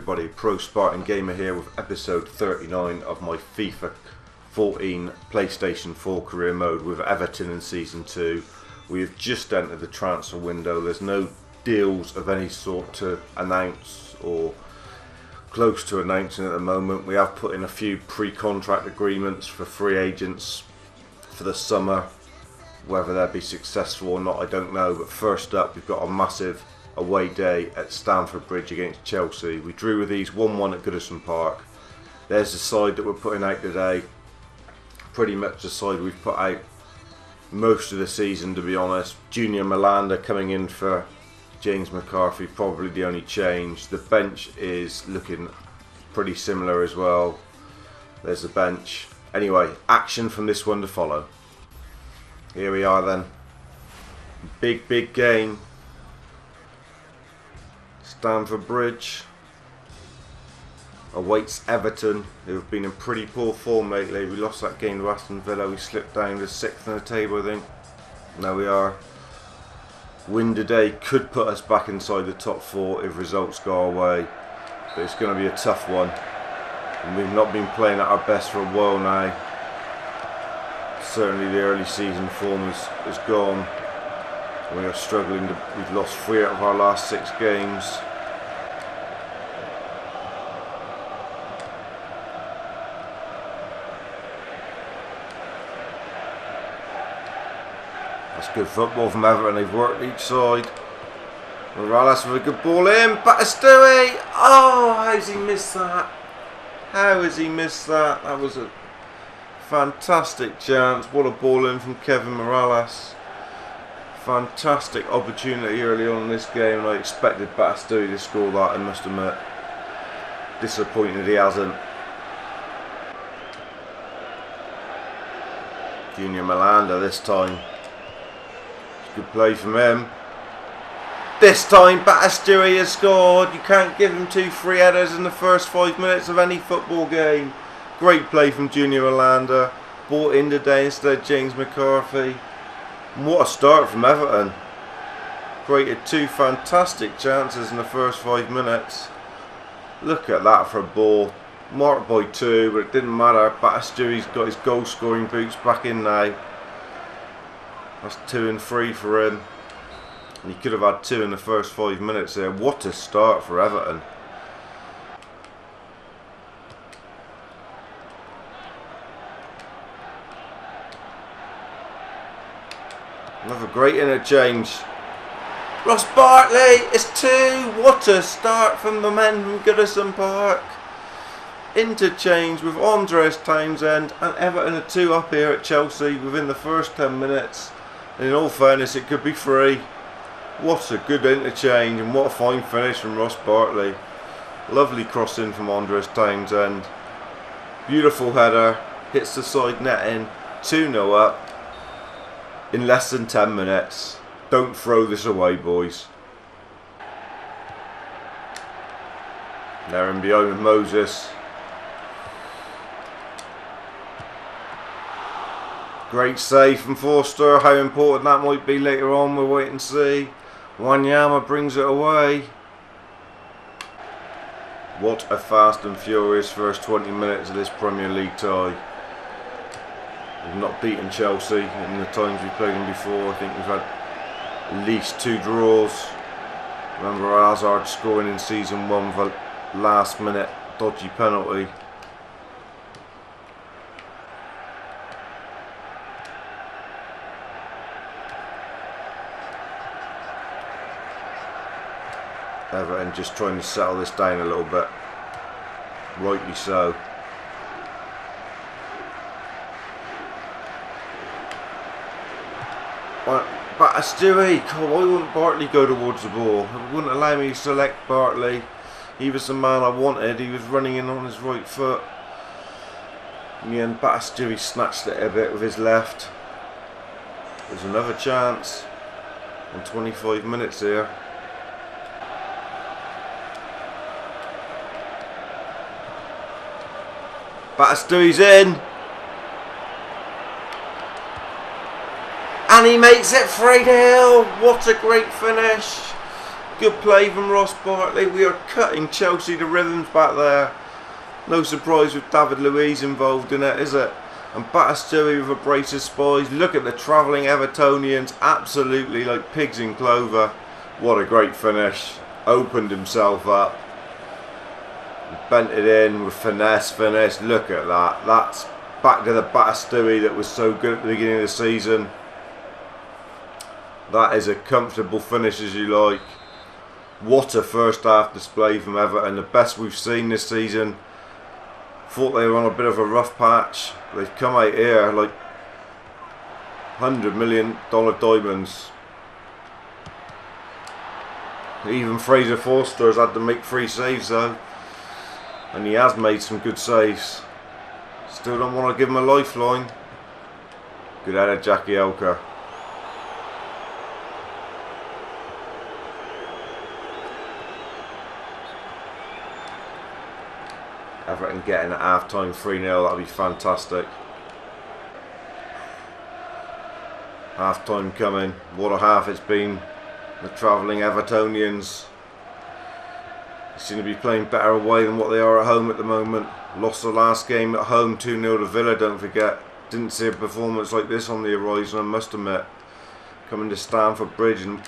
everybody, Pro Spartan Gamer here with episode 39 of my FIFA 14 PlayStation 4 career mode with Everton in Season 2. We have just entered the transfer window. There's no deals of any sort to announce or close to announcing at the moment. We have put in a few pre-contract agreements for free agents for the summer. Whether they'll be successful or not, I don't know. But first up, we've got a massive away day at Stamford Bridge against Chelsea. We drew with these 1-1 at Goodison Park. There's the side that we're putting out today. Pretty much the side we've put out most of the season, to be honest. Junior Malanda coming in for James McCarthy, probably the only change. The bench is looking pretty similar as well. There's the bench. Anyway, action from this one to follow. Here we are then. Big game. Stamford Bridge awaits Everton, who have been in pretty poor form lately. We lost that game to Aston Villa. We slipped down to 6th in the table, I think. Now we are. Win today could put us back inside the top 4 if results go our way, but it's going to be a tough one, and we've not been playing at our best for a while now. Certainly the early season form is gone. We are struggling. We've lost 3 out of our last 6 games. That's good football from Everton. They've worked each side. Morales with a good ball in. Batistuta! Oh, how's he missed that? How has he missed that? That was a fantastic chance. What a ball in from Kevin Morales. Fantastic opportunity early on in this game, and I expected Batistuta to score that, I must admit. Disappointed he hasn't. Junior Malanda this time. Good play from him. This time Batistuta has scored. You can't give him 2 free headers in the first 5 minutes of any football game. Great play from Junior Malanda. Brought in today instead of James McCarthy. And what a start from Everton. Created 2 fantastic chances in the first 5 minutes. Look at that for a ball. Marked by 2, but it didn't matter. Batistuta's got his goal scoring boots back in now. That's 2 and 3 for him. And he could have had 2 in the first 5 minutes there. What a start for Everton. Another great interchange. Ross Barkley, it's 2. What a start from the men from Goodison Park. Interchange with Andres Townsend, and Everton are 2 up here at Chelsea within the first 10 minutes. And in all fairness, it could be 3. What a good interchange, and what a fine finish from Ross Barkley. Lovely crossing from Andres Townsend. Beautiful header, hits the side netting. 2-0 up in less than 10 minutes. Don't throw this away, boys. They're in behind with Moses. Great save from Forster. How important that might be later on, we'll wait and see. Wanyama brings it away. What a fast and furious first 20 minutes of this Premier League tie. We've not beaten Chelsea in the times we've played them before. I think we've had at least 2 draws. Remember Hazard scoring in Season 1 with a last minute dodgy penalty. Everton just trying to settle this down a little bit. Rightly so. Batistuta, why wouldn't Bartley go towards the ball? It wouldn't allow me to select Bartley. He was the man I wanted. He was running in on his right foot. In the end, Batistuta snatched it a bit with his left. There's another chance. In 25 minutes here. Batistuta's in. And he makes it 3-0. What a great finish. Good play from Ross Bartley. We are cutting Chelsea to rhythms back there. No surprise with David Luiz involved in it, is it? And Batistui with a brace of spies. Look at the travelling Evertonians, absolutely like pigs in clover. What a great finish. Opened himself up. Bent it in with finesse finish. Look at that. That's back to the Batistui that was so good at the beginning of the season. That is a comfortable finish as you like. What a first half display from Everton. The best we've seen this season. Thought they were on a bit of a rough patch. They've come out here like $100 million diamonds. Even Fraser Forster has had to make 3 saves though. And he has made some good saves. Still don't want to give him a lifeline. Good header, Jackie Elker. Everton getting at half time 3-0, that'll be fantastic. Half time coming. What a half it's been. The travelling Evertonians seem to be playing better away than what they are at home at the moment. Lost the last game at home 2-0 to Villa, don't forget. Didn't see a performance like this on the horizon, I must admit. Coming to Stamford Bridge and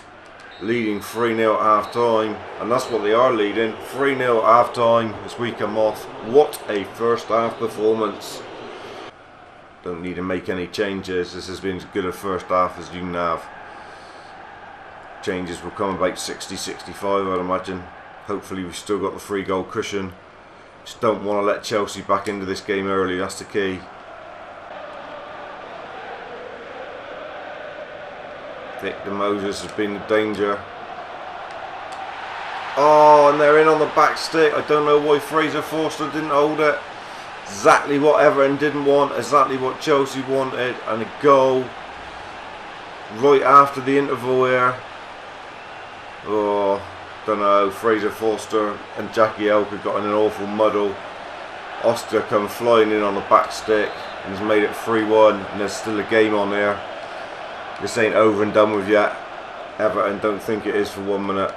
leading 3-0 at half time, and that's what they are leading, 3-0 at half time as we come off. What a first half performance. Don't need to make any changes. This has been as good a first half as you can have. Changes will come about 60-65 I'd imagine. Hopefully we've still got the 3-goal cushion. Just don't want to let Chelsea back into this game early, that's the key. Victor Moses has been the danger. Oh, and they're in on the back stick. I don't know why Fraser Forster didn't hold it. Exactly what Everton didn't want, exactly what Chelsea wanted, and a goal right after the interval here. Oh, don't know. Fraser Forster and Jackie Elker got in an awful muddle. Oster come flying in on the back stick and has made it 3-1, and there's still a game on there. This ain't over and done with yet. Everton don't think it is for 1 minute.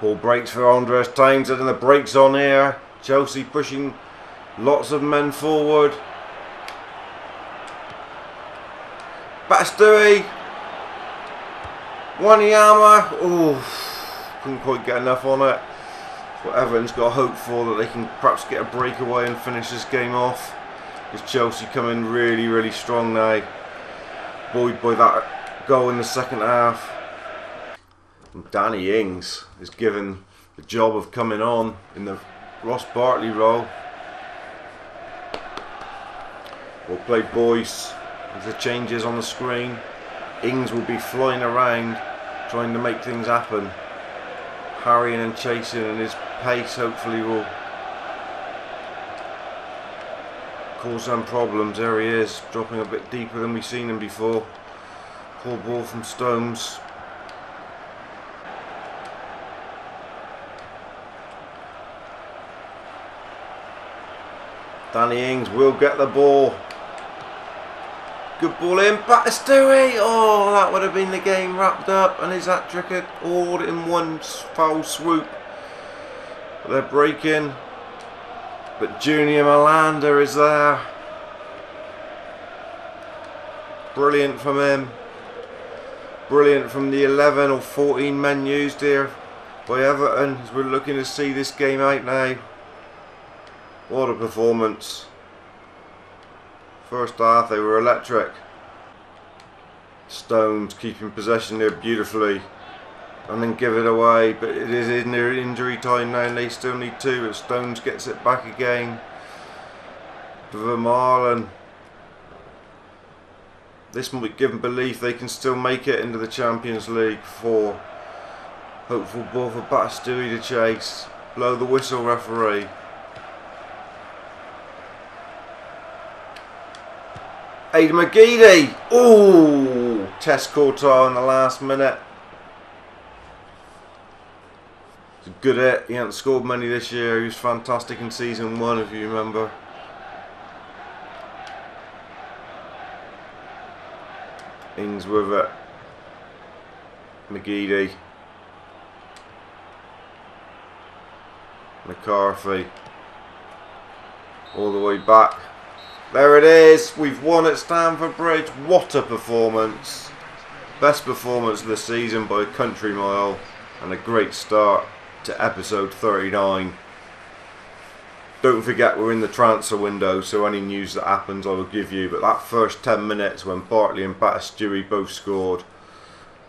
Ball breaks for Andres Townsend and the break's on here. Chelsea pushing lots of men forward. Batistui. Wanyama. Oh, couldn't quite get enough on it. What Everton's got hope for, that they can perhaps get a breakaway and finish this game off. Because Chelsea come in really, really strong now, buoyed by that goal in the second half. And Danny Ings is given the job of coming on in the Ross Bartley role. Well played, boys. With the changes on the screen, Ings will be flying around trying to make things happen, harrying and chasing, and his pace hopefully will cause some problems. There he is, dropping a bit deeper than we've seen him before. Poor ball from Stones. Danny Ings will get the ball. Good ball in, Batistui. Oh, that would have been the game wrapped up, and his hat-trick all in one foul swoop. They're breaking, but Junior Malanda is there. Brilliant from him. Brilliant from the 11 or 14 men used here by Everton, as we're looking to see this game out now. What a performance. First half they were electric. Stones keeping possession there beautifully and then give it away, but it is in their injury time now and they still need 2, but Stones gets it back again. Vermaelen. This might give them belief they can still make it into the Champions League. 4. Hopeful ball for Batistui to chase. Blow the whistle, referee. Aidan McGeady. Ooh, test quartile in the last minute. It's a good hit. He hasn't scored many this year. He was fantastic in season 1, if you remember. Ings with it. McGeady. McCarthy. All the way back. There it is. We've won at Stamford Bridge. What a performance. Best performance of the season by a country mile. And a great start to episode 39. Don't forget we're in the transfer window, so any news that happens I will give you. But that first 10 minutes when Bartley and Batistuy both scored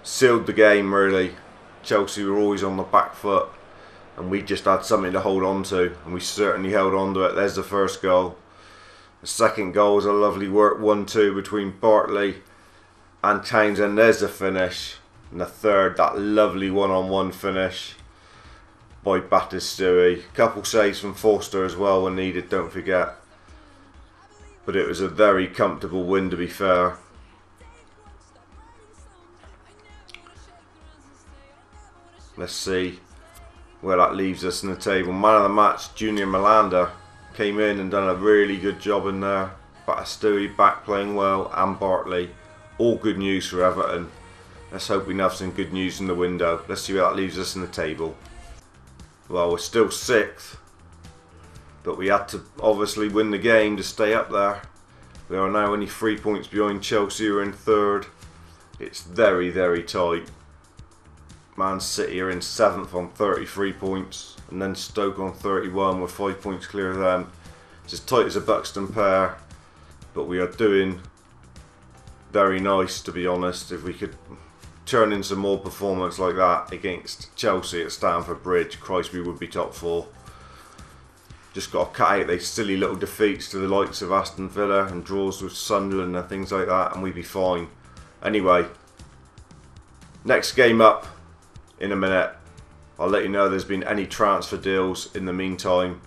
sealed the game really. Chelsea were always on the back foot and we just had something to hold on to, and we certainly held on to it. There's the first goal. The second goal was a lovely work 1-2 between Bartley and Townsend. There's the finish. And the third, that lovely one-on-one finish by Batistuy. Couple saves from Forster as well when needed, don't forget. But it was a very comfortable win, to be fair. Let's see where that leaves us in the table. Man of the match, Junior Malanda, came in and done a really good job in there. Batistuy back playing well, and Bartley. All good news for Everton. Let's hope we have some good news in the window. Let's see where that leaves us in the table. Well, we're still 6th, but we had to obviously win the game to stay up there. We are now only 3 points behind Chelsea, who are in 3rd. It's very, very tight. Man City are in 7th on 33 points, and then Stoke on 31 with 5 points clear of them. It's as tight as a Buxton pair, but we are doing very nice, to be honest. If we could turn in some more performance like that against Chelsea at Stamford Bridge, Christ, we would be top 4. Just got to cut out these silly little defeats to the likes of Aston Villa and draws with Sunderland and things like that, and we'd be fine. Anyway, next game up in a minute. I'll let you know if there's been any transfer deals in the meantime.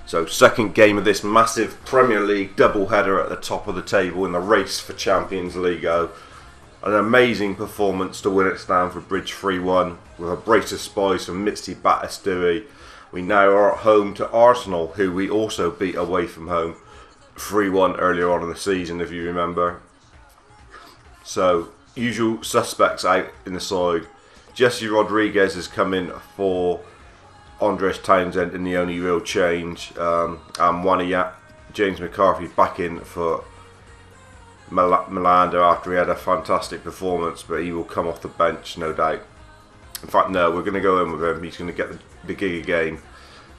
So, second game of this massive Premier League doubleheader at the top of the table in the race for Champions League. An amazing performance to win at Stamford Bridge 3-1 with a brace of spies from Mitzi Batistuy. We now are at home to Arsenal, who we also beat away from home 3-1 earlier on in the season, if you remember. So, usual suspects out in the side. Jesse Rodriguez has come in for Andres Townsend in the only real change, and James McCarthy back in for Malanda after he had a fantastic performance, but he will come off the bench, no doubt. In fact, no, we're going to go in with him. He's going to get the gig again.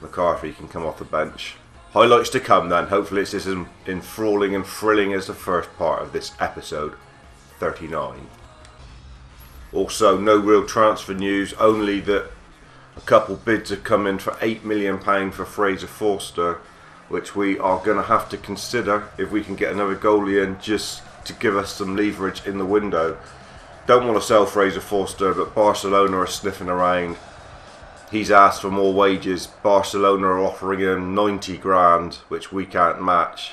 McCarthy can come off the bench. Highlights to come then. Hopefully it's as enthralling and thrilling as the first part of this episode 39. Also, no real transfer news, only that a couple bids have come in for £8 million for Fraser Forster, which we are going to have to consider if we can get another goalie in, just to give us some leverage in the window. Don't want to sell Fraser Forster, but Barcelona are sniffing around. He's asked for more wages. Barcelona are offering him 90 grand, which we can't match.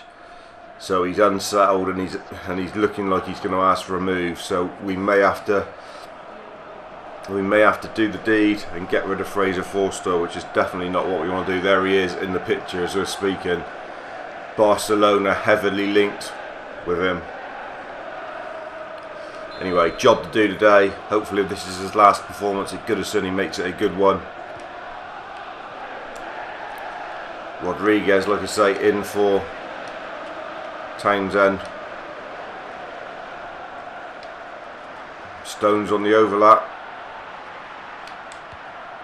So he's unsettled, and he's looking like he's going to ask for a move. So we may have to do the deed and get rid of Fraser Forster, which is definitely not what we want to do. There he is in the picture as we're speaking. Barcelona heavily linked with him. Anyway, job to do today. Hopefully if this is his last performance at Goodison, he makes it a good one. Rodriguez, like I say, in for Townsend. Stones on the overlap.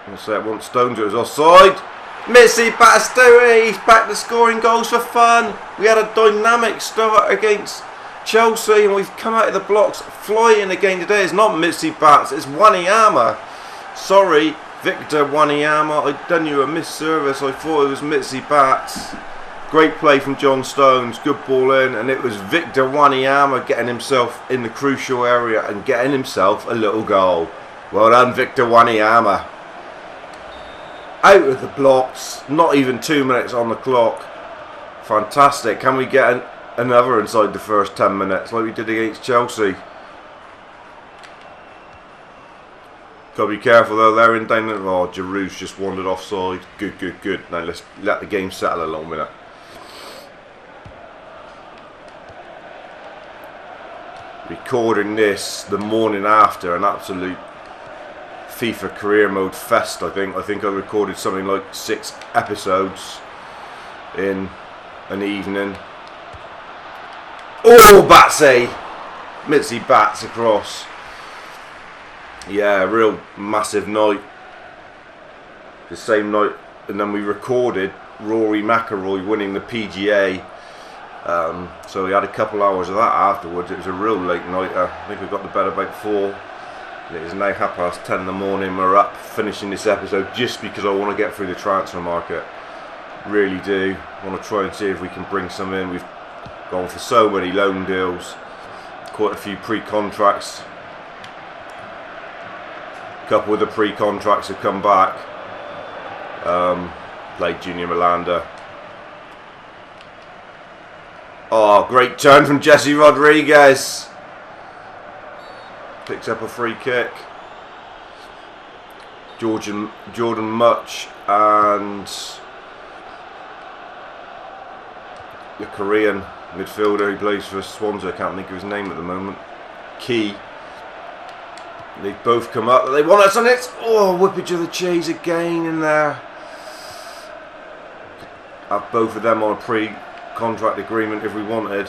I say it once, Stones, it was offside. Mitzi Batistuy, he's back to scoring goals for fun. We had a dynamic start against Chelsea, and we've come out of the blocks flying again today. It's not Mitzi Bats, it's Wanyama. Sorry, Victor Wanyama, I'd done you a misservice. I thought it was Mitzi Bats. Great play from John Stones, good ball in, and it was Victor Wanyama getting himself in the crucial area and getting himself a little goal. Well done, Victor Wanyama. Out of the blocks, not even 2 minutes on the clock. Fantastic. Can we get another inside the first 10 minutes like we did against Chelsea? Got to be careful though, they're in danger. Oh, Giroud's just wandered offside. Good, good, good. Now let's let the game settle a little minute. recording this the morning after an absolute FIFA career mode fest. I think I recorded something like 6 episodes in an evening. Oh, Batsy! Mitzi bats across. Yeah, real massive night. The same night, and then we recorded Rory McIlroy winning the PGA. So we had a couple hours of that afterwards. It was a real late night. I think we got to bed about 4. It is now 10:30 in the morning. We're up finishing this episode just because I want to get through the transfer market. Really do. I want to try and see if we can bring some in. We've gone for so many loan deals, quite a few pre-contracts. A couple of the pre-contracts have come back. Played Junior Melanda. Oh, great turn from Jesse Rodriguez. Picks up a free kick. Jordan Much and the Korean midfielder who plays for Swansea, I can't think of his name at the moment, Key. They've both come up. They want us on it. Oh, whippage of the cheese again in there. Have both of them on a pre-contract agreement if we wanted.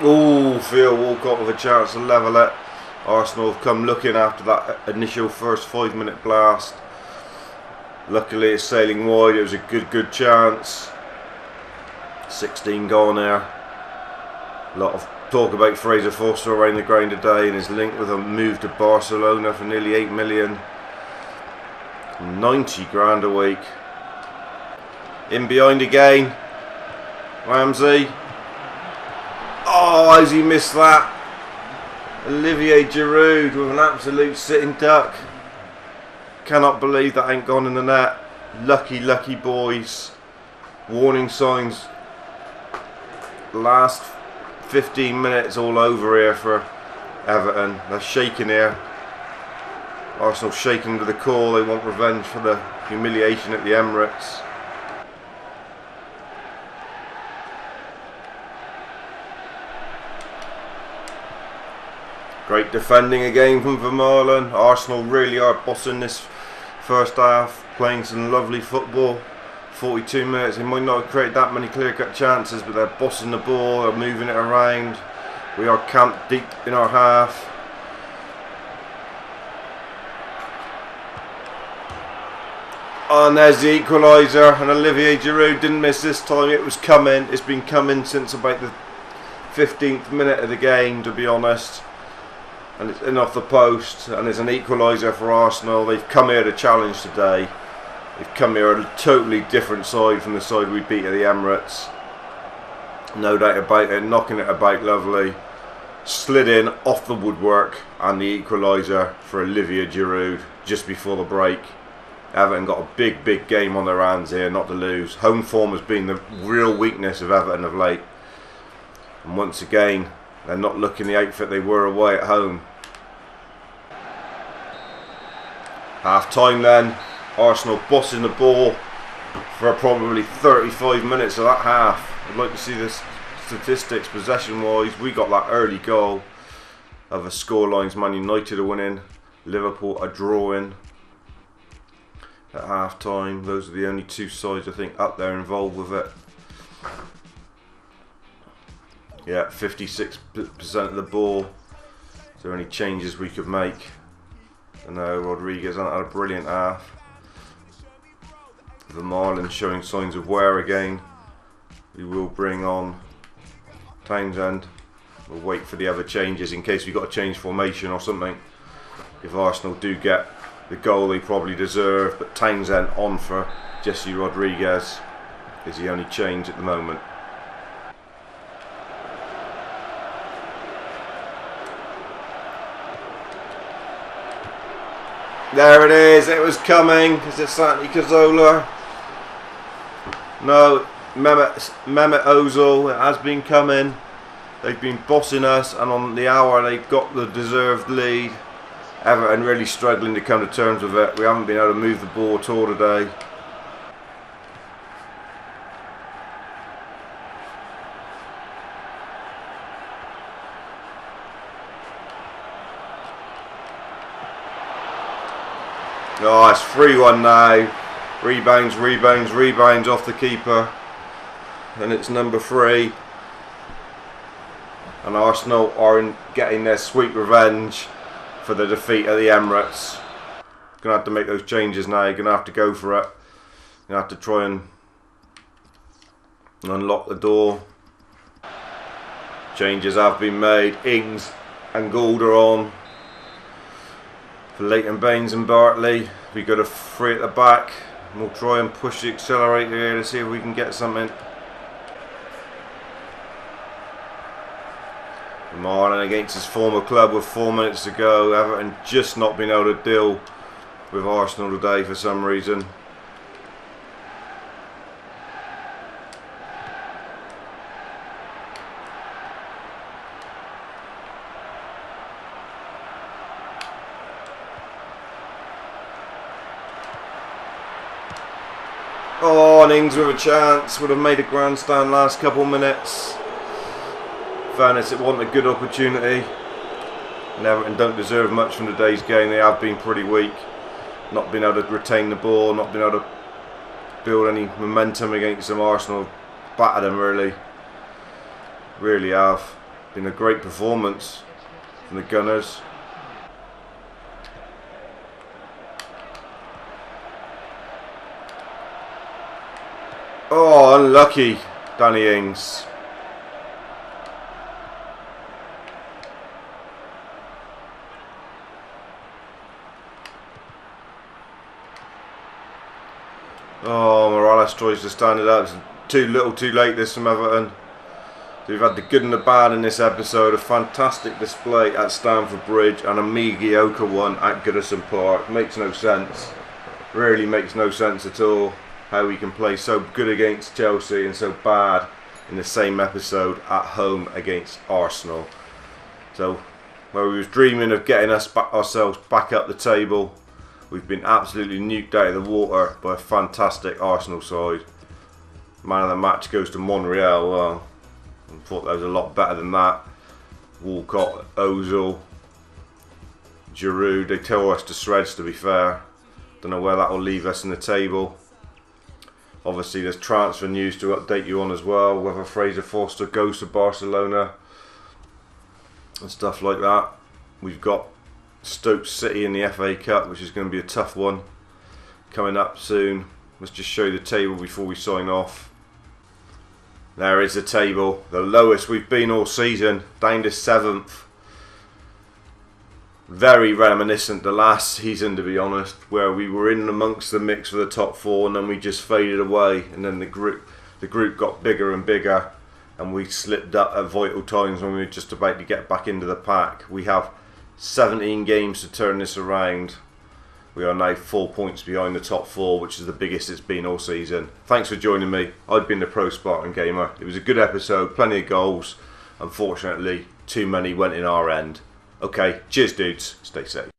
Oh, Theo Walcott with a chance to level it. Arsenal have come looking after that initial first 5-minute blast. Luckily it's sailing wide. It was a good chance. 16 gone there. A lot of talk about Fraser Forster around the ground today and his link with a move to Barcelona for nearly 8 million. 90 grand a week. In behind again. Ramsey. Oh, how's he missed that? Olivier Giroud with an absolute sitting duck. Cannot believe that ain't gone in the net. Lucky boys. Warning signs. Last 15 minutes all over here for Everton. They're shaking here. Arsenal shaking to the core. They want revenge for the humiliation at the Emirates. Great defending again from Vermaelen. Arsenal really are bossing this first half, playing some lovely football. 42 minutes, they might not have created that many clear-cut chances, but they're bossing the ball, they're moving it around. We are camped deep in our half. And there's the equaliser, and Olivier Giroud didn't miss this time. It was coming. It's been coming since about the 15th minute of the game, to be honest. And it's in off the post, and it's an equaliser for Arsenal. They've come here to challenge today. They've come here a totally different side from the side we beat at the Emirates. No doubt about it, knocking it about lovely. Slid in off the woodwork, and the equaliser for Olivier Giroud just before the break. Everton got a big game on their hands here, not to lose. Home form has been the real weakness of Everton of late. And once again, they're not looking the outfit they were away at home. Half time then, Arsenal bossing the ball for probably 35 minutes of that half. I'd like to see the statistics possession wise. We got that early goal of a scorelines. Man United are winning, Liverpool are drawing at half time. Those are the only two sides I think up there involved with it. Yeah, 56% of the ball. Is there any changes we could make? I know Rodriguez hasn't had a brilliant half. Vermaelen showing signs of wear again. We will bring on Townsend. We'll wait for the other changes in case we've got to change formation or something. If Arsenal do get the goal they probably deserve, but Townsend on for Jesse Rodriguez is the only change at the moment. There it is, it was coming. Is it Santi Cazorla? No, Mehmet Ozil has been coming. They've been bossing us, and on the hour they've got the deserved lead. Everton really struggling to come to terms with it. We haven't been able to move the ball at all today. Oh, it's 3-1 now. Rebounds off the keeper. And it's number 3. And Arsenal are getting their sweet revenge for the defeat at the Emirates. Gonna have to make those changes now. Gonna have to go for it. Gonna have to try and unlock the door. Changes have been made. Ings and Gould are on for Leighton Baines and Bartley. We got a 3 at the back. We'll try and push the accelerator here to see if we can get something. Marlon against his former club with 4 minutes to go. Everton just not been able to deal with Arsenal today for some reason. Oh, and Ings with a chance. Would have made a grandstand last couple of minutes. Fairness, it wasn't a good opportunity. And Everton don't deserve much from today's game. They have been pretty weak. Not been able to retain the ball. Not been able to build any momentum against them. Arsenal battered them really. Really have. Been a great performance from the Gunners. Oh, unlucky, Danny Ings. Oh, Morales tries to stand it up. It's too little, too late this from Everton. So we've had the good and the bad in this episode. A fantastic display at Stamford Bridge and a mediocre one at Goodison Park. Makes no sense. Really makes no sense at all. How we can play so good against Chelsea and so bad in the same episode at home against Arsenal. So, where we was dreaming of getting ourselves back up the table, we've been absolutely nuked out of the water by a fantastic Arsenal side. Man of the match goes to Monreal. Well, I thought that was a lot better than that. Walcott, Ozil, Giroud, they tore us to shreds, to be fair. Don't know where that will leave us in the table. Obviously there's transfer news to update you on as well, whether Fraser Forster goes to Barcelona and stuff like that. We've got Stoke City in the FA Cup, which is going to be a tough one, coming up soon. Let's just show you the table before we sign off. There is the table, the lowest we've been all season, down to 7th. Very reminiscent to last season, to be honest, where we were in amongst the mix for the top 4 and then we just faded away, and then the group got bigger and bigger and we slipped up at vital times when we were just about to get back into the pack. We have 17 games to turn this around. We are now 4 points behind the top 4, which is the biggest it's been all season. Thanks for joining me. I've been the Pro Spartan Gamer. It was a good episode, plenty of goals. Unfortunately, too many went in our end. Okay, cheers dudes, stay safe.